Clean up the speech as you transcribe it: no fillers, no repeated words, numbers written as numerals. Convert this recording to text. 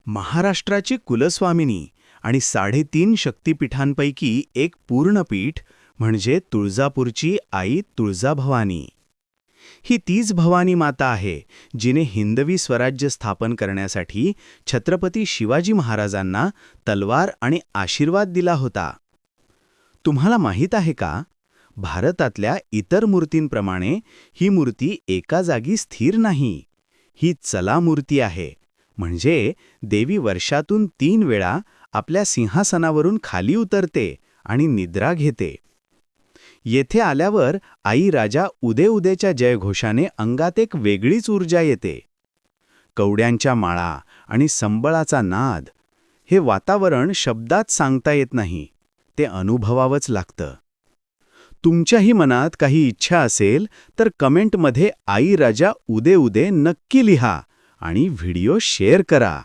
महाराष्ट्राची कुलस्वामिनी आणि 3.5 शक्तिपीठांपैकी एक पूर्ण पीठ म्हणजे तुळजापूरची आई तुळजाभवानी. ही तीच भवानी माता आहे जिने हिंदवी स्वराज्य स्थापन करण्यासाठी छत्रपती शिवाजी महाराजांना तलवार आणि आशीर्वाद दिला होता. तुम्हाला माहीत आहे का, भारतातल्या इतर मूर्तींप्रमाणे ही मूर्ती एका जागी स्थिर नाही. ही चला मूर्ती आहे, म्हणजे देवी वर्षातून 3 वेळा आपल्या सिंहासनावरून खाली उतरते आणि निद्रा घेते. येथे आल्यावर आई राजा उदे उदेच्या जयघोषाने अंगात एक वेगळीच ऊर्जा येते. कवड्यांच्या माळा आणि संबळाचा नाद, हे वातावरण शब्दात सांगता येत नाही, ते अनुभवावंच लागतं. तुमच्याही मनात काही इच्छा असेल तर कमेंटमध्ये आई राजा उदे उदे नक्की लिहा आणि व्हिडिओ शेअर करा.